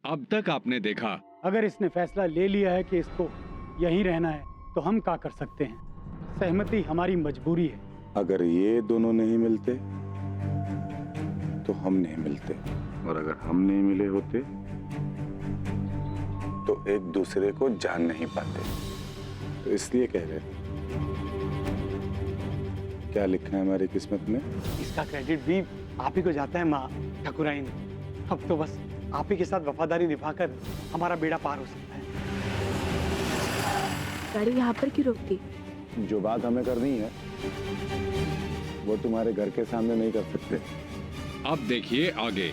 अब तक आपने देखा। अगर इसने फैसला ले लिया है कि इसको यहीं रहना है तो हम क्या कर सकते हैं। सहमति हमारी मजबूरी है। अगर ये दोनों नहीं मिलते तो हम नहीं मिलते, और अगर हम नहीं मिले होते तो एक दूसरे को जान नहीं पाते। तो इसलिए कह रहे थे, क्या लिखा है हमारी किस्मत में। इसका क्रेडिट भी आप ही को जाता है माँ ठाकुराइन। अब तो बस आप ही के साथ वफादारी निभाकर हमारा बेड़ा पार हो सकता है। गाड़ी यहाँ पर क्यों रोक दी? जो बात हमें करनी है वो तुम्हारे घर के सामने नहीं कर सकते। अब देखिए आगे।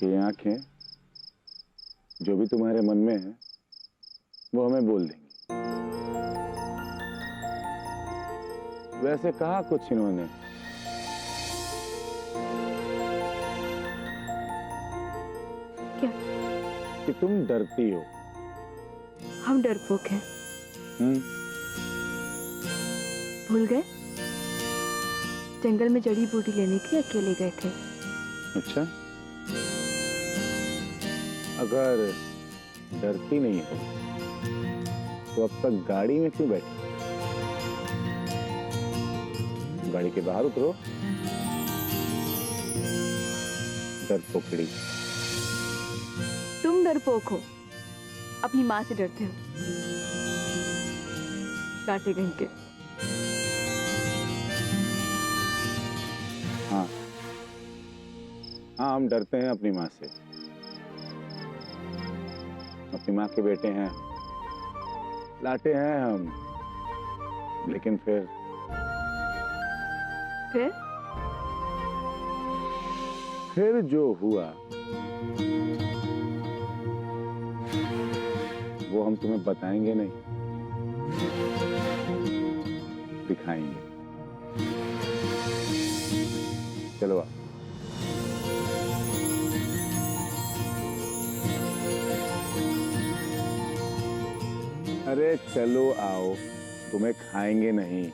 ये आंखें जो भी तुम्हारे मन में है वो हमें बोल देंगी। वैसे कहा कुछ इन्होंने, क्या? कि तुम डरती हो। हम डरपोक हैं। भूल गए? जंगल में जड़ी बूटी लेने के लिए अकेले गए थे। अच्छा, अगर डरती नहीं हो तो अब तक गाड़ी में क्यों बैठी? गाड़ी के बाहर उतरो, डरपोकड़ी। तुम डरपोक हो, अपनी माँ से डरते हो। काटे गई के। हाँ हाँ, हम डरते हैं अपनी माँ से। अपनी माँ के बेटे हैं, लाटे हैं हम। लेकिन फिर जो हुआ वो हम तुम्हें बताएंगे नहीं, दिखाएंगे। चलो आ। अरे चलो आओ, तुम्हें खाएंगे नहीं।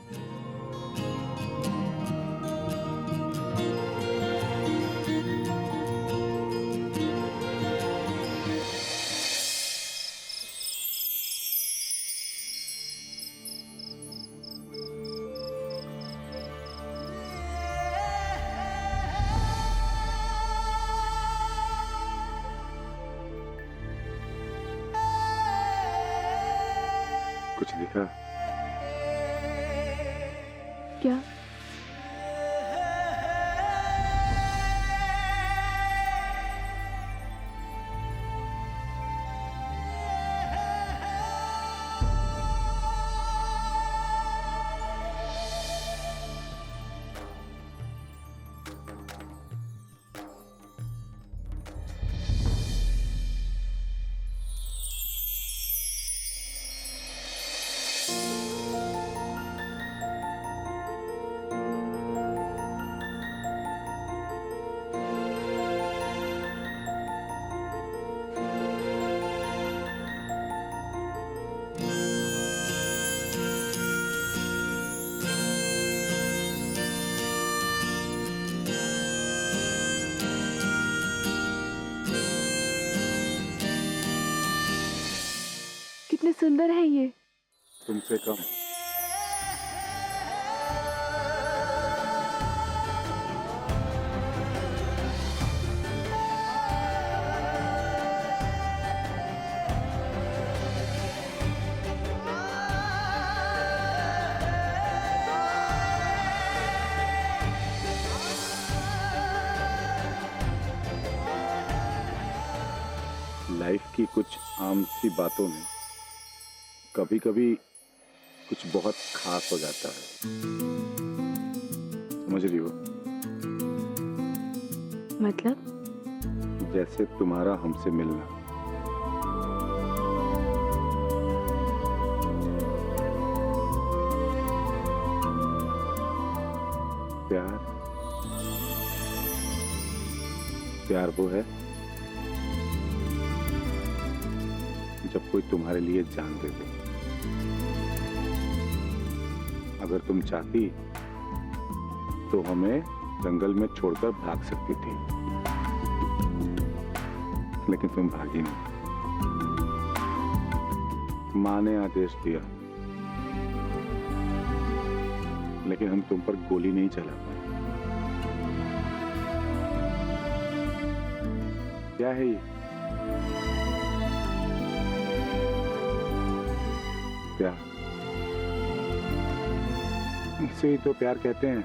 कुछ लिखा? क्या? कितने सुंदर है ये। तुमसे कम। लाइफ की कुछ आम सी बातों में कभी कभी कुछ बहुत खास हो जाता है। समझ रही हो? मतलब? जैसे तुम्हारा हमसे मिलना। प्यार, प्यार वो है जब कोई तुम्हारे लिए जान दे दे। अगर तुम चाहती तो हमें जंगल में छोड़कर भाग सकती थी, लेकिन तुम भागी नहीं। माँ ने आदेश दिया, लेकिन हम तुम पर गोली नहीं चला पाए। क्या है ये? प्यार। इसे ही तो प्यार कहते हैं।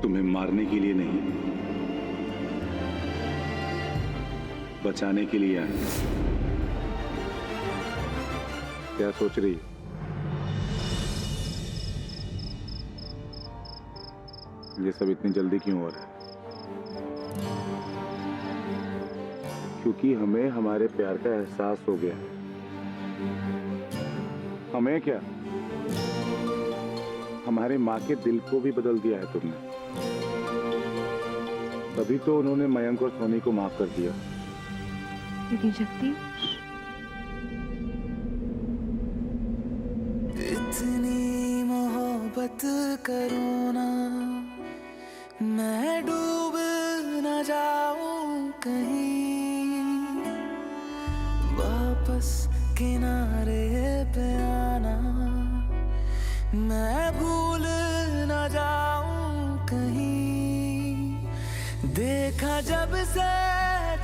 तुम्हें मारने के लिए नहीं, बचाने के लिए आए। क्या सोच रही है? ये सब इतनी जल्दी क्यों हो रहा है? क्योंकि हमें हमारे प्यार का एहसास हो गया। हमें क्या, हमारे माँ के दिल को भी बदल दिया है तुमने। तभी तो उन्होंने मयंक और सोनी को माफ कर दिया। लेकिन शक्ति, इतनी मोहब्बत करो ना, मैं डूब न जाऊं कहीं। वापस किनारे पे आना, मैं भूल न जाऊं कहीं। देखा जब से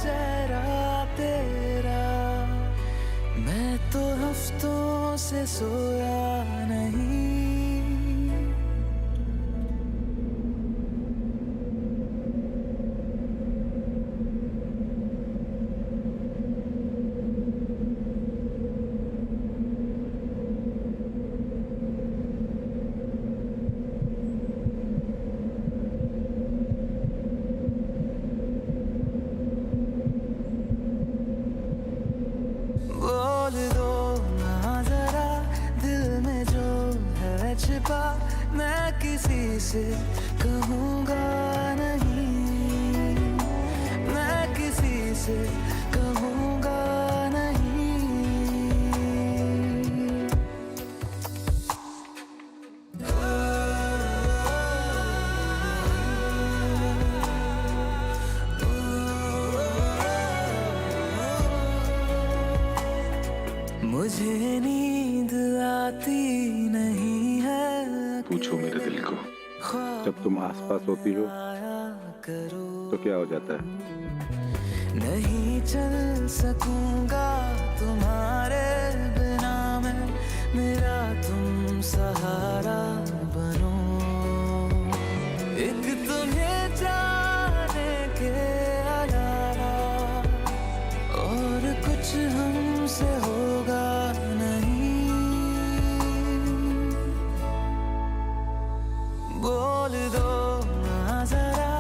चेहरा तेरा, मैं तो हफ्तों से सोया नहीं। बोल दो ना जरा दिल में जो है छिपा, मैं किसी से कहूँगा नहीं, मैं किसी से कहूँगा नहीं। मुझे नींद आती नहीं है। पूछो मेरे दिल को, जब तुम आसपास होती हो तो क्या हो जाता है? नहीं चल सकूंगा तुम्हारे बिना मैं, मेरा तुम सहारा बनो। एक तुम्हें जाने के अलावा और कुछ हमसे होगा नहीं। बोल दो ना जरा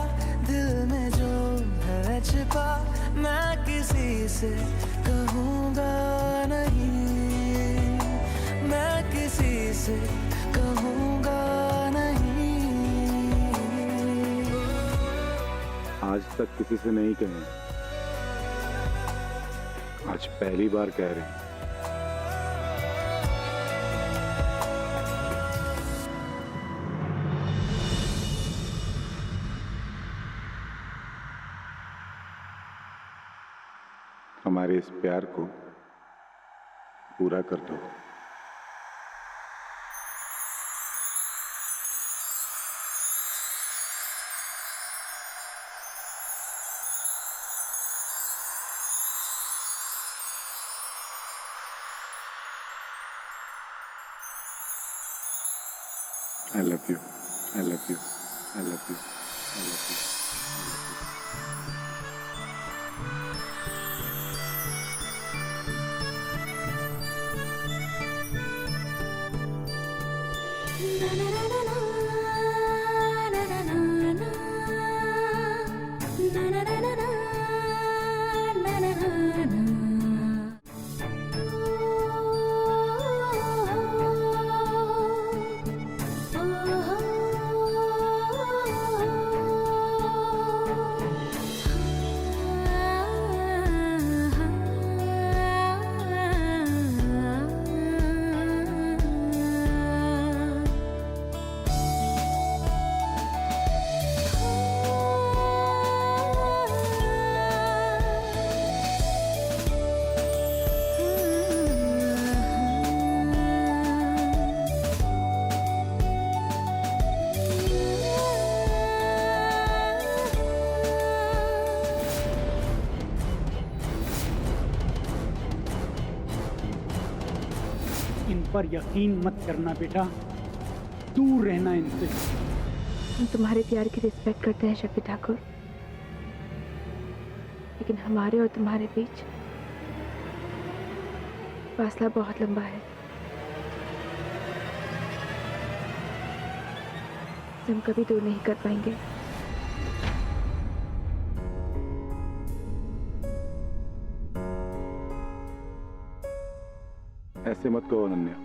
दिल में जो है छिपा, मैं किसी से कहूँगा नहीं, मैं किसी से कहूँगा नहीं। आज तक किसी से नहीं कहे, आज पहली बार कह रहे हैं। हमारे इस प्यार को पूरा कर दो। I love you. I love you. I love you. I love you. na na na na na na na na na na पर यकीन मत करना बेटा, दूर रहना इनसे। हम तुम्हारे प्यार की रिस्पेक्ट करते हैं शक्ति ठाकुर, लेकिन हमारे और तुम्हारे बीच फासला बहुत लंबा है। हम कभी दूर नहीं कर पाएंगे। ऐसे मत कहो अनन्या।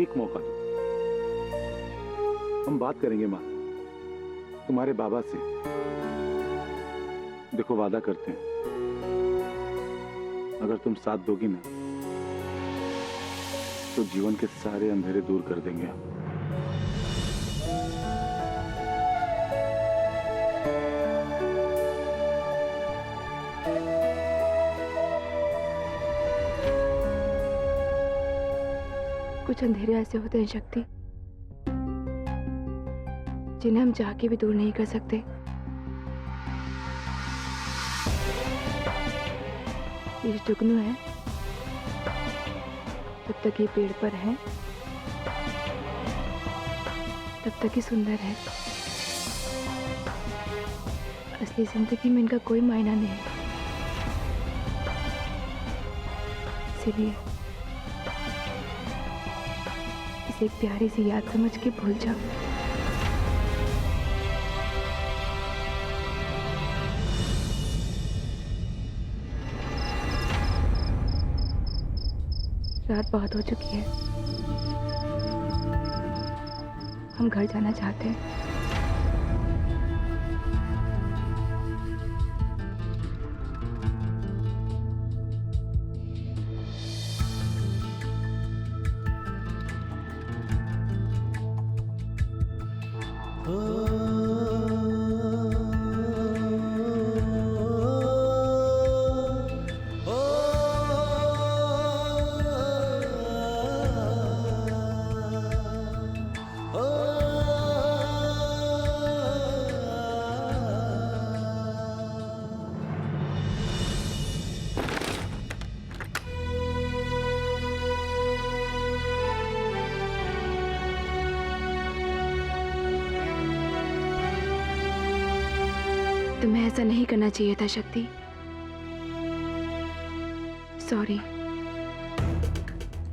एक मौका दो, हम बात करेंगे मां से, तुम्हारे बाबा से। देखो वादा करते हैं, अगर तुम साथ दोगी ना तो जीवन के सारे अंधेरे दूर कर देंगे हम। कुछ अंधेरे ऐसे होते हैं शक्ति, जिन्हें हम चाह के भी दूर नहीं कर सकते। ये जो जुगनू है, जब तक ये पेड़ पर है तब तक ही सुंदर है। असली जिंदगी में इनका कोई मायना नहीं है। इसीलिए इसे एक प्यारी सी याद समझ के भूल जाओ। रात बहुत हो चुकी है, हम घर जाना चाहते हैं। तुम्हें ऐसा नहीं करना चाहिए था शक्ति। सॉरी,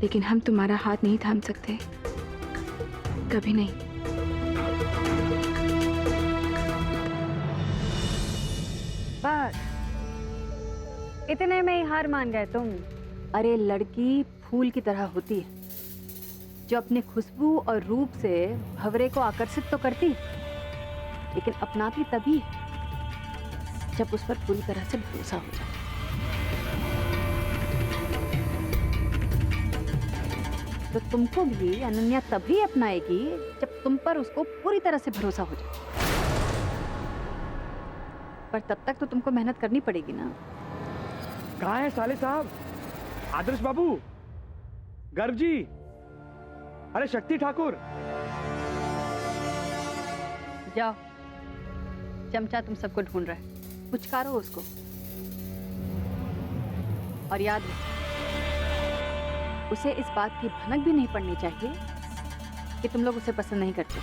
लेकिन हम तुम्हारा हाथ नहीं थाम सकते, कभी नहीं। बस इतने में ही हार मान गए तुम? अरे लड़की फूल की तरह होती है, जो अपनी खुशबू और रूप से भंवरे को आकर्षित तो करती, लेकिन अपनाती तभी जब उस पर पूरी तरह से भरोसा हो जाए। तो तुमको भी अनन्या तभी अपनाएगी जब तुम पर उसको पूरी तरह से भरोसा हो जाए। पर तब तक तो तुमको मेहनत करनी पड़ेगी ना। कहाँ है साले साहब? आदर्श बाबू, गर्व जी, अरे शक्ति ठाकुर। जाओ, चमचा तुम सबको ढूंढ रहा है, पुचकारो उसको। और याद रखो, उसे इस बात की भनक भी नहीं पड़नी चाहिए कि तुम लोग उसे पसंद नहीं करते।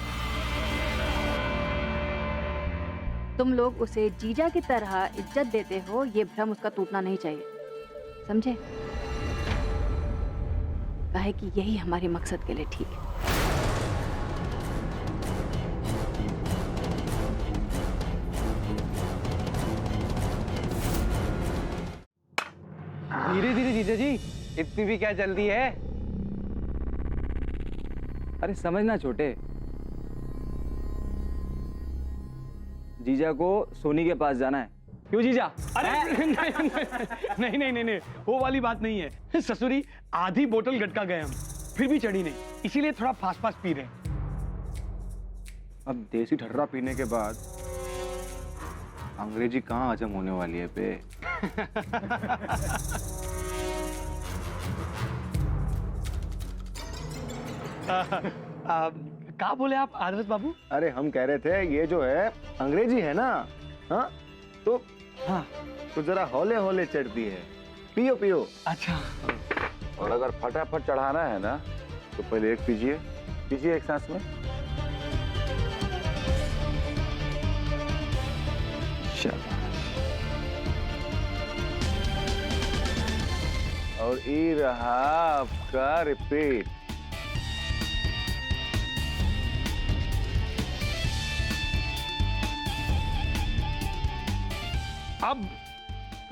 तुम लोग उसे जीजा की तरह इज्जत देते हो, ये भ्रम उसका टूटना नहीं चाहिए, समझे? काहे कि यही हमारे मकसद के लिए ठीक है। धीरे धीरे जीजा जी, इतनी भी क्या जल्दी है? अरे समझना छोटे, जीजा को सोनी के पास जाना है। क्यों जीजा? अरे नहीं नहीं नहीं नहीं, वो वाली बात नहीं है ससुरी। आधी बोतल गटका गए हम, फिर भी चढ़ी नहीं, इसीलिए थोड़ा फास्ट फास्ट पी रहे हैं। अब देसी ठर्रा पीने के बाद अंग्रेजी कहाँ हजम होने वाली है पे। क्या बोले आप आदर्श बाबू? अरे हम कह रहे थे ये जो है अंग्रेजी है ना, हाँ, तो हाँ तो जरा हौले हौले चढ़ती है, पियो पियो। अच्छा और अगर फटाफट चढ़ाना है ना तो पहले एक पीजिए, पीजिए एक सांस में। और ये रहा आपका रिपीट। अब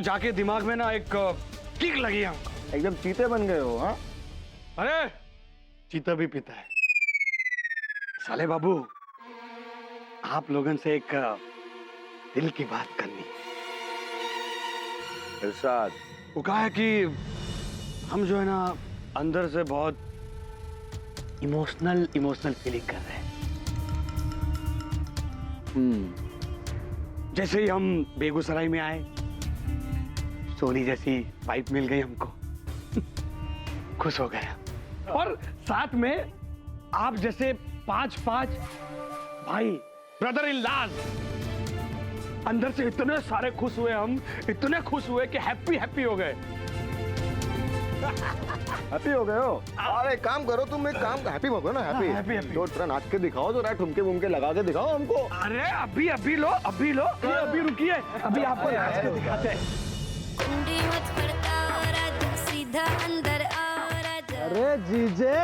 जाके दिमाग में ना एक किक लगी हमको। एकदम चीते बन गए हो। हाँ अरे चीता भी पीता है। साले बाबू, आप लोगों से एक दिल की बात करनी है। इरशाद। वो कहा है कि हम जो है ना अंदर से बहुत इमोशनल फीलिंग कर रहे हैं। जैसे ही हम बेगूसराय में आए, सोनी जैसी वाइफ मिल गई हमको। खुश हो गया। और साथ में आप जैसे 5 भाई, ब्रदर इन लॉ, अंदर से इतने सारे खुश हुए हम, इतने खुश हुए कि हैप्पी हो गए। हैप्पी हो गए हो? अरे काम करो तुम, एक काम हैप्पी हो गए ना। हैप्पी तो थोड़ा नाच के दिखाओ, जरा ठुमके बुमके लगा के दिखाओ हमको। अरे अभी लो, अभी रुकिए, अभी आपको नाच के दिखाते हैं। सीधा अंदर आ राजा। अरे जीजे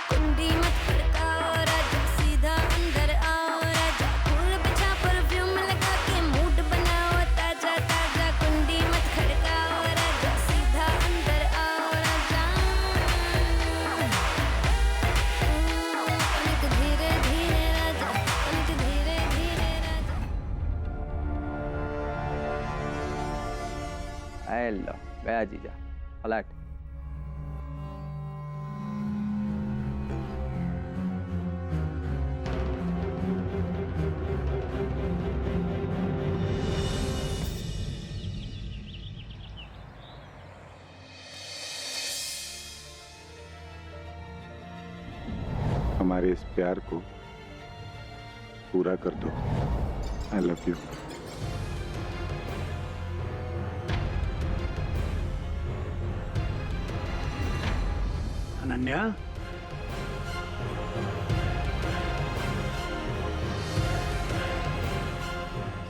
कुंडी मत खड़काओ राजा, सीधा अंदर आओ राजा। फूल बिछा परफ्यूम लगा के मूड बनाओ ताजा ताजा। कुंडी मत खड़काओ राजा, सीधा अंदर आओ राजा। कनक धीरे धीरे राजा, कनक धीरे धीरे राजा। हेलो गया जीजा फ्लैट। हमारे इस प्यार को पूरा कर दो। I love you. Ananya,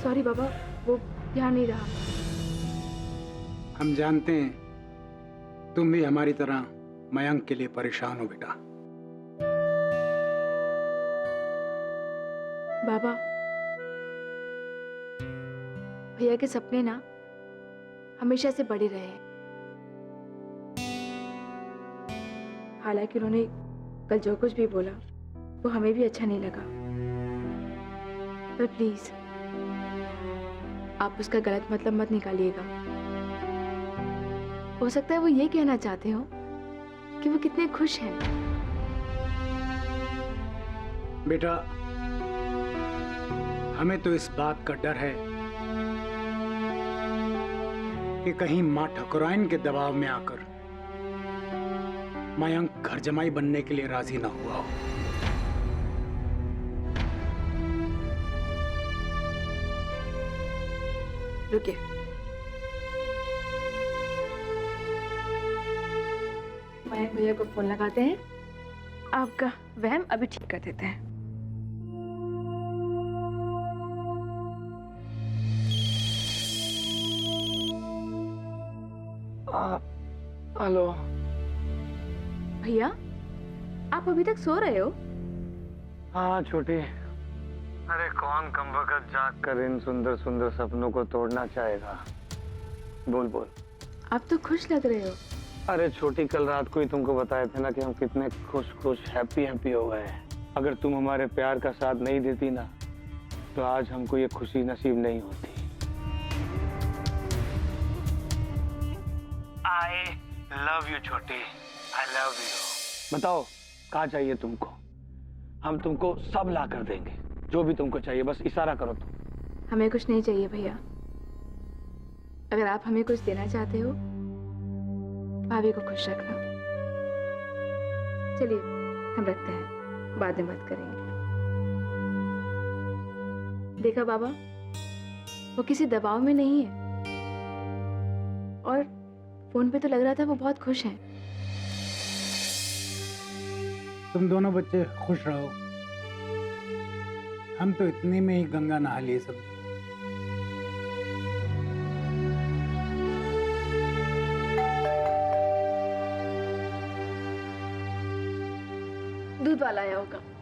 sorry बाबा, वो ध्यान नहीं रहा। हम जानते हैं तुम भी हमारी तरह मयंक के लिए परेशान हो बेटा। बाबा, भैया के सपने ना हमेशा से बड़े रहे हैं। हालांकि उन्होंने कल जो कुछ भी बोला वो हमें भी अच्छा नहीं लगा, पर प्लीज आप उसका गलत मतलब मत निकालिएगा। हो सकता है वो ये कहना चाहते हो कि वो कितने खुश हैं। बेटा, हमें तो इस बात का डर है कि कहीं मां ठकुराइन के दबाव में आकर मयंक घर जमाई बनने के लिए राजी ना हुआ हो। रुकिए, मयंक भैया को फोन लगाते हैं, आपका वहम अभी ठीक कर देते हैं। हेलो भैया, आप अभी तक सो रहे हो? हाँ छोटी। अरे कौन कमबख्त जाग कर इन सुंदर सुंदर सपनों को तोड़ना चाहेगा। बोल बोल। आप तो खुश लग रहे हो। अरे छोटी, कल रात को ही तुमको बताए थे ना कि हम कितने खुश हैप्पी हो गए हैं। अगर तुम हमारे प्यार का साथ नहीं देती ना तो आज हमको ये खुशी नसीब नहीं होती। आई लव यू छोटी, आई लव यू। बताओ क्या चाहिए तुमको? हम तुमको सब ला कर देंगे, जो भी तुमको चाहिए, बस इशारा करो तुम। हमें कुछ नहीं चाहिए भैया। अगर आप हमें कुछ देना चाहते हो, भाभी को खुश रखना। चलिए हम रखते हैं, बाद में बात करेंगे। देखा बाबा, वो किसी दबाव में नहीं है, और फोन पे तो लग रहा था वो बहुत खुश हैं। तुम दोनों बच्चे खुश रहो, हम तो इतने में ही गंगा नहा लिए सब। दूध वाला आया होगा।